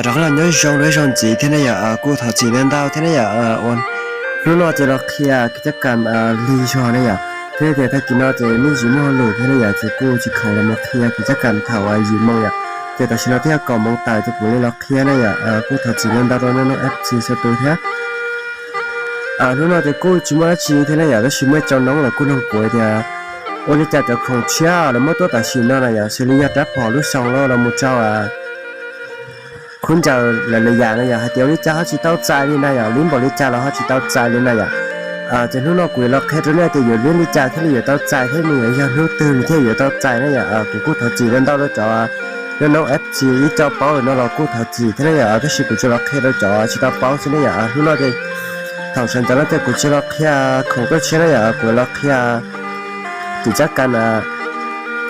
然后呢你用来上几天的呀骨头几年到天的呀我รู้ว่าจะรักเคียกิจการลีชอเนี่ยเพื่อจะถ้ากินเราจะไม่ยืมมองเลยเพื่อเนี่ยจะกู้จะเขาแล้วมาเคียกิจการถาวรยืมมองเนี่ยแต่ฉันเราที่ก่อนมองตายจะปุ๋ยรักเคียเนี่ยกู้ถอดจีนดาวตอนนั้นแอปจีสตูเนี่ยรู้ว่าจะกู้จุ่มละจีเท่าเนี่ยแล้วชิมไม่จำน้องเลยกู้น้องป่วยเนี่ยวันนี้จะของเชี่ยแล้วเมื่อตัวตัดสินนั่นเนี่ยสิ่งนี้จะพอรู้สองแล้วมุดเจ้าคุณจะหลายๆอย่างเนี่ยเดี๋ยวนี้จะเขาจิตเอาใจนี่นะลิ้นบริจาคแล้วเขาจิตเอาใจนี่นะจะรู้นอกกุยเราแค่ตรงนี้จะอยู่เรื่องนิจาที่อยู่เอาใจให้มืออย่างรู้ตื่นที่อยู่เอาใจนี่กูกู้ถอดจีนั่นได้แล้วจ้าแล้วน้องเอฟจีเจ้าเป้าแล้วเรากู้ถอดจีที่นี่ก็สิกูจะรักแค่แล้วจ้าจิตเอาเป้าที่นี่รู้นอกจะทางฉันจะแล้วจะกูจะรักแค่ของก็เชื่อนี่กูรักแค่กิจการ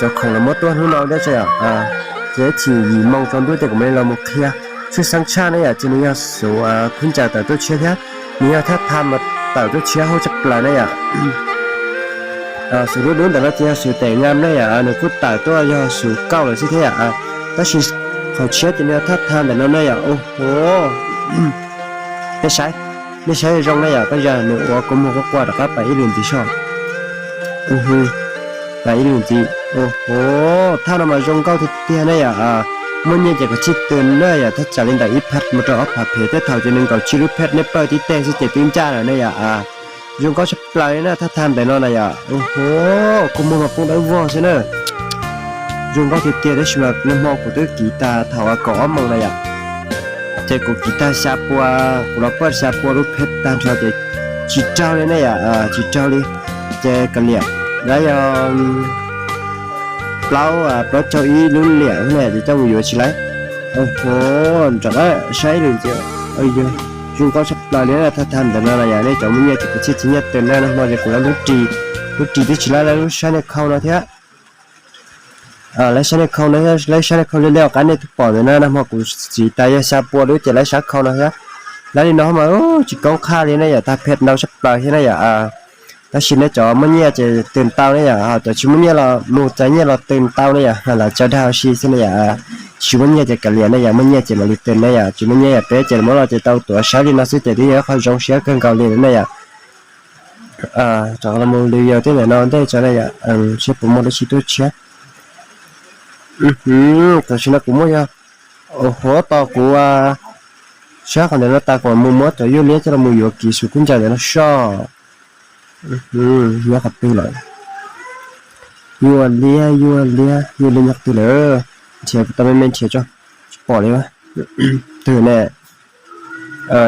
จะของเราหมดตัวรู้นอกได้ใช่เจ๊ที่ยีมองจนด้วยแต่ก็ไม่เราหมดเคียช่วยสังชาเนี่ยจะนี่สูคุณจะแต่ตัวเชื่อเนี่ยนี่ถ้าทำมาแต่ตัวเชื่อเขาจะปลาเนี่ยสูรู้แต่ละเจ้าสูแต่งงานเนี่ยเนี่ยกูแต่ตัวยาสูเก่าเลยสิเท่แต่สิ่งเขาเชื่อจะเนี่ยถ้าทำแต่นั้นเนี่ยโอ้โหไม่ใช่ตรงเนี่ยก็จะหนูว่ากูมันก็กว่าแต่ก็ไปอีหลุนที่ชอบไปอีหลุนที่โอ้โหถ้าเรามาตรงเก่าที่เท่เนี่ยมื่อเนี่ยจะก็ชิดเตือนเลยถ้าจะเล่นแต่อีพัดมันจะเอาผัดเผ็ดแต่เท่าจะนึงก็ชิลุเพชรเนี่ยเปิดที่แตงสิเจ็บปิ้งจ้าเนี่ยยุงก็จะปลายนะถ้าทำแต่นอนเนี่ยโอ้โหกูมึงมาปุ่งได้วัวใช่ไหมยุงก็ที่เตี้ยได้ช่วยเล่นมองกูด้วยกีตาร์เท่าก็อ้อมมึงเลยเจ้ากูกีตาร์ชาปัวกูรับเปิดชาปัวรูปเพชรตามชาวเด็กจิตเจ้าเลยเนี่ยจิตเจ้าเลยเจ้ากระเหลี่ยแล้วยังเราเพราะเจ้าอีลุ้นเหลี่ยเนี่ยจะต้องอยู่ชิไลโอ้โหจังเลยใช้เลยเจ้าเอ้ยจุงก็ชักปลาเนี่ยถ้าทำแต่ละอย่างเนี่ยจะไม่เนี่ยจะไปชี้เนี่ยเต็มแล้วนะมาจากแล้วรู้จีที่ชิไลแล้วรู้ใช้ในเขาเนาะเถอะแล้วใช้ในเขาเนี่ยแล้วใช้ในเขาเรื่อยๆกันเนี่ยทุกปอดเลยนะมากูจีตายชาปัวด้วยจะแล้วชักเขาเนาะเถอะแล้วนี่น้องมาโอ้จีก้องข้าเลยนะอย่าตาเพชรเราชักปลาที่นั่นอย่าถ้าชิ้นนี้จ่อมันเนี่ยจะตื่นเต้าเนี่ยแต่ชิ้นมันเนี่ยเราหมูใจเนี่ยเราตื่นเต้าเนี่ยเราจะได้เอาชิ้นเนี่ยชิ้นมันเนี่ยจะกระเลียเนี่ยมันเนี่ยจะมาลิเตนเนี่ยชิ้นมันเนี่ยเป๊ะจะมันเราจะเต้าตัวชาลินาสุดที่เนี่ยเขาจงเสียกันเกาหลีเนี่ยจากเราโมเลียวที่ไหนนอนได้จะเนี่ยเชื่อผมโมได้ชิ้นตัวเชื่อแต่ชิ้นนั้นกูไม่เอาโอ้โหต่อกูเชื่อคนเดียวเราตาคนมุมมดแต่ยุ่งเลี้ยจะเรามืออยู่กี่สุขุนใจเดี๋ยวเราชอบยักษ์ตัวเลยยัวเลี้ยยักษ์ตัวเลยเชี่ยแต่ไม่เชี่ยจ้ะปล่อยเลยวะตื่นแน่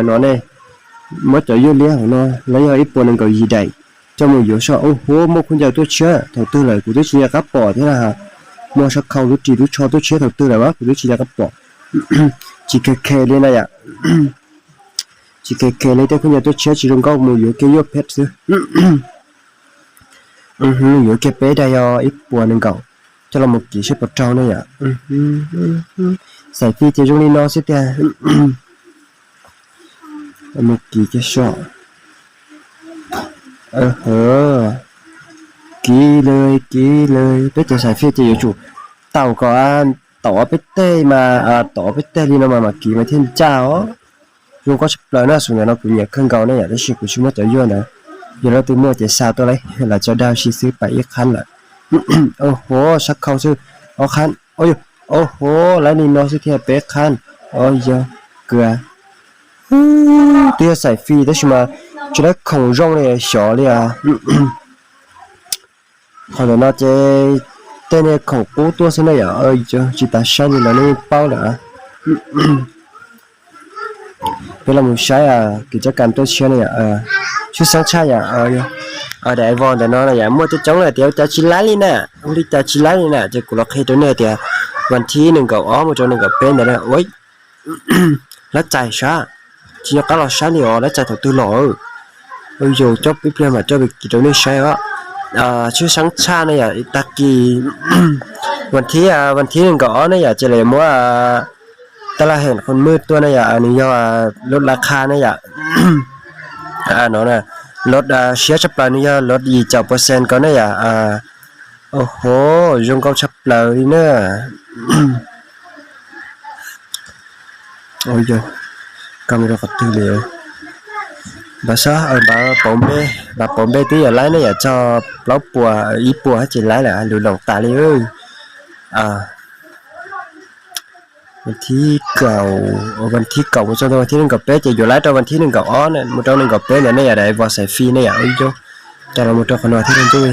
นอนเนี่ยมื่อจะยัวเลี้ยของน้องแล้วยังอีกปนหนึ่งก็ยีได้เจ้ามืออยู่ชอบโอ้โหมื่อคุณจะตัวเชื่อถอดตัวเลยกูตัวเชี่ยกับปอดนี่นะฮะมื่อชักเข้ารู้จีรู้ชอบตัวเชี่ยถอดตัวเลยวะกูตัวเชี่ยกับปอดจีเคเลยนะอย่าchỉ kể lấy tới cái nhà tôi chơi chỉ trong có một yếu cái yếu pet chứ yếu cái bé đây ít buồn nên cậu cho là một kỹ sư bật trâu nữa ạ giải phi thì trong đi nó sẽ thế một kỹ cái sọ kỹ lời biết cho giải phi thì yếu chủ tàu có tỏ biết tê mà tỏ biết tê đi nó mà kỹ mà thiên chào dùng có lời nó xuống nó cũng nhẹ hơn cầu này để sự của chúng nó trở vô nữa giờ nó từ mua chỉ sao tôi lấy là cho đào xí xí bảy khăn lại ô hô sắc khâu sư ô khăn ôi ô hô lấy đi nó sẽ theo bé khăn ôi giờ cửa tia sải phi đấy mà cho nó không rong này xỏ đi còn nó chơi tên này không cố tua thế này ơi chứ chỉ ta sai như là nó bao nữa bây giờ mình sai cái chắc cần tôi chơi này chút sáng trai đại vòn để nó là mua cái chống là tiêu ta chỉ lái đi nè không đi ta chỉ lái đi nè chỉ của nó khi tới này thìวันที่หนึ่งก็อ๋อมาจนหนึ่งก็เป็นแต่เนี่ยโอ้ยแล้วใจช้าchỉ có là sáng thì họ đã chạy thầu tư lộ bây giờ cho biết mà cho việc gì đó nên sai á chứ sáng cha này ta kỳวันที่หนึ่งก็อ๋อเนี่ยจะเลยว่าตลาดเห็นคนมืดตัวนี่อันนี้ย่อลดราคาเนี่ยเนาะนะลดเสียชับปลานี่ลด20%ก็เนี่ยโอ้โหยงเขาชับปลาเนี่ย ôi giời camera có tư liệu bà sao bà bóng bê tí ở lái này cho lão bùa ý bùa chỉ lái là lùi lòng tà đi ơi àวันที่เก่าวันที่เก่าmột trongวันที่หนึ่งกับเป๊ะจะอยู่ไล่ตอนวันที่หนึ่งกับอ้อเนี่ยmột trongหนึ่งกับเป๊ะเนี่ยอะไรวอใส่ฟรีเนี่ยไอ้โจ้แต่เราmột trongคนว่าที่นั่นด้วย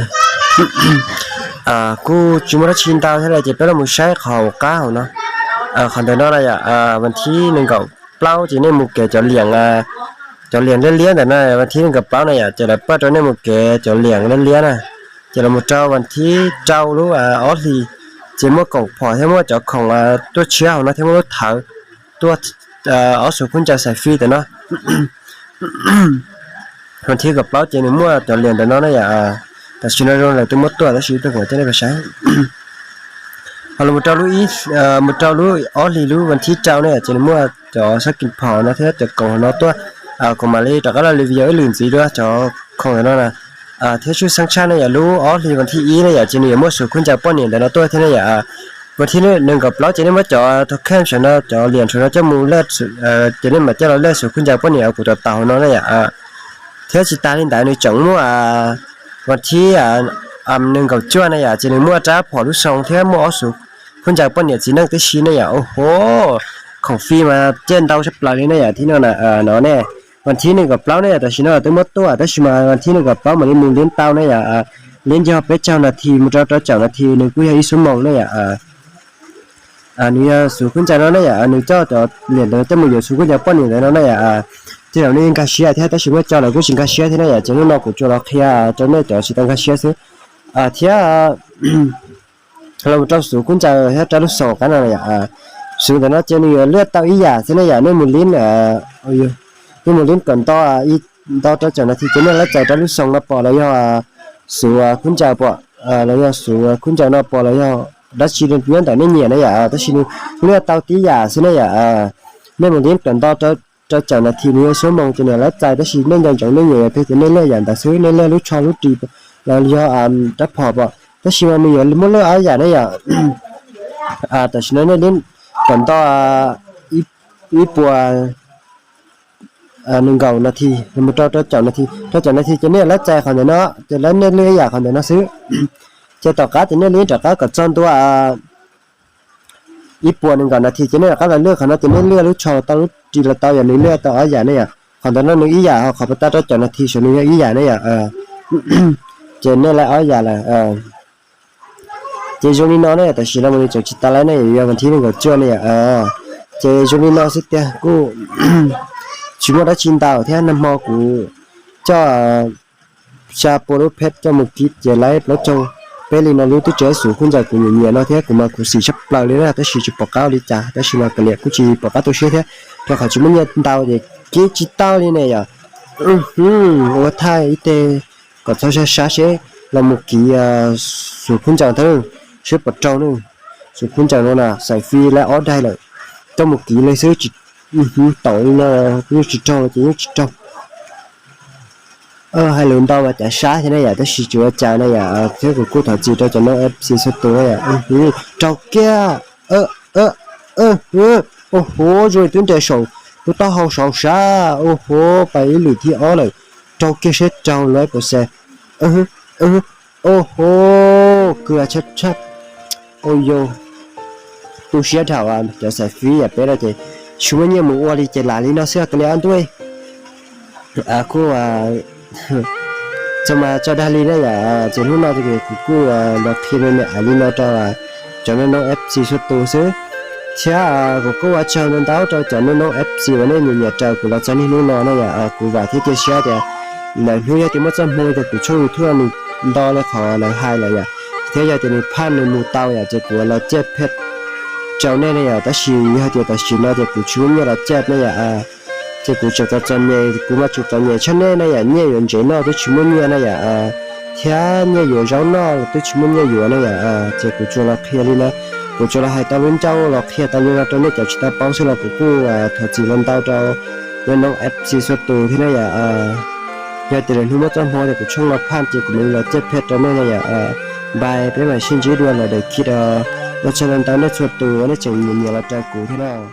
กูจุดชินดาวเท่าไรจะเป็นเราไม่ใช้เขาก้าวเนาะคันเดียวนั่นอะไรวันที่หนึ่งกับเปล่าจีเนี่ยมุกเกจะเลี้ยงเลี้ยงแต่นั่นวันที่หนึ่งกับเปล่าเนี่ยจะได้เปิดตัวเนี่ยมุกเกจะเลี้ยงนะจะเราmột trongวันที่เจ้ารู้อ้อที่chỉ mua cổng phò thêm mua cho cổng tôi chiếu nó thêm mua thở tôi ở số quân trả xài phi để nó còn khi gặp báo chỉ mua cho liền để nó này tại sao nó là tôi mất tôi đã sử dụng của tôi này phải sáng hoặc là một trâu lúi ở lì lúiวันที่เจ้าเนี่ยchỉ mua cho sắc kim phò nó thế cho cổng nó tôi còn mà đi cho cái là review luyện gì đó cho không nó là thế chú sang chăn này lú ở thìวันที่อีเนี่ยchỉ nhiều mua số quân trả bao nhiêu để nó tôi thế nàyวันที่นี่หนึ่งกับเราจะได้มาจ่อทุกเข้มฉันนะจ่อเหรียญฉันจะมูเล็ดจะได้มาเจ้าเราเล็ดสุขุนใจป้อนเหนียวกูจะเต่าน้องเนี่ยเที่ยวจิตาลินได้ในจังมั่ววันที่หนึ่งกับจ้วนเนี่ยจะได้มั่วจ้าพอรู้สองเที่ยวมั่วสุขุนใจป้อนเหนียวจีนั่งที่ชี้เนี่ยโอ้โหของฟรีมาเจนเตาชับปลาเนี่ยที่นั่นน่ะน้องเนี่ยวันที่หนึ่งกับเราเนี่ยแต่ชี้น่ะตัวมัดตัวแต่ชี้มาวันที่หนึ่งกับเราเหมือนมึงเลี้ยงเตาเนี่ยเลี้ยงจะไปเจ้านาทีมึงจะเจ้านาทีหนึ่งกูยังอีสมองเนี่ยนี่สุขุนใจน้องเนี่ยนี่เจ้าจะเหรียญแต่ไม่อยู่สุขุนใจป้อนเหรียญน้องเนี่ยที่เราเนี่ยการเชียร์ที่แต่ชิว่าเจ้าเราก็ชิงการเชียร์ที่เนี่ยจะนู่นเราก็จะเราเขียร์จะเนี่ยจะชิตังการเชียร์ซิที่เราเจ้าสุขุนใจที่จะรู้ส่งกันอะไรสุดแต่นั้นจะนี่เลือดเต้าอีหยาที่เนี่ยเนี่ยมันลิ้นโอ้ยนี่มันลิ้นก่อนต่ออีต่อเจ้านาทีจะเนี่ยแล้วใจจะรู้ส่งแล้วพอแล้วสุขุนใจพอแล้วสุขุนใจเราพอแล้วđó chỉ là chuyện tại nên nhiều đấy đó chỉ là nếu tao tí giả xí này nên một điểm cần to cho chẳng là thì nhiều số mong cho nên là tại đó chỉ nên dành chọn nên nhiều thì nên là dành tại số nên là lúc cho lúc đi là do đáp hợp đó chỉ là nhiều muốn lấy ai giả đấy tại chỉ nên đến cần to ít bùa nâng cầu là thì một cho chẳng là thì cho nên là chạy còn nó cho nên lấy giả còn nó xứ cho tàu cá thì nên lấy tàu cá cỡ trònตัวít buồn nên còn là thì cho nên là các loại nước họ nó thì nên lia lúc cho tao lúc chỉ là tao giờ lấy lia tao ở nhà này còn tao nó lấy ý giả họ bắt tao cho nó thì số lấy ý giả này cho nên là ở nhà là chơi Johnny nó này tại chỉ là một chỗ chỉ ta lấy này giờวันที่นึงก็chưa này chơi Johnny nó xích tiền cô chỉ muốn đã chín tàu theo năm mò của cho cha polo pet cho một kit giờ lấy nó cho bây giờ nó lưu tới chế số khung giờ của nhiều nó thế của mà của xì sắp lại đấy là tới xì chụp báo cáo đi trả tới xì mà cái liệt của chị báo cáo tôi thế cho họ chỉ muốn nhận tàu thì cái chỉ tàu như này ở Thái ít còn sao xa sẽ là một cái số khung giờ thôi xếp bật trâu nữa số khung giờ nó là xài phi là ở đây là trong một cái lấy số chỉ tội là như chỉ trâu chỉ như chỉ trâu hai lần tao mà trả sát thế này tới sử dụng trả này thế của cô thợ chỉ cho nó FC số tuổi trâu kia ô hô rồi tuyến chạy sầu tôi tao hậu sầu xa ô hô bảy lưỡi thì ó lại trâu kia sẽ trâu lấy của xe ô hô cửa chết ôi yo tôi sẽ thảo cho xe phí bé đây thì chúng mình mua đi chạy lại đi nó sẽ cái ăn tôi cô cho mà cho đa lý đấy chỉ lúc nào thì cô là khi mình ăn đi nó cho nó FC xuất tố xứ chứ của cô cho nên tao cho nó FC và nên nhiều trâu của nó cho nên lúc nào này của vài thiết kế xe thì là nuôi thì mất trăm môi thì của chú thua mình đo là khó là hai là thế giờ thì mình phan mình mua tao chỉ của là chết hết cho nên này ta xì như thì ta xì nó thì của chú như là chết này thì cũng chụp cho nhẹ cũng mà chụp cho nhẹ cho nên này nhẹ yuan chế nó tôi chỉ muốn nhẹ này thế nhẹ yuan rau nó tôi chỉ muốn nhẹ yuan này thì cũng cho là kia đi là cũng cho là hai tao lên trâu là kia tao lên trâu này chỉ tao bao nhiêu là cũng cô thật chỉ lên tao cho nên nó FC xuất tù thế này giờ thì là lúc mà trong hoa thì cũng trong là phan thì cũng mình là chết hết cho nên này bài cái mà xin chỉ đua là để khi đó nó cho nên tao nó xuất tù nó chẳng nhiều là trai cũ thế nào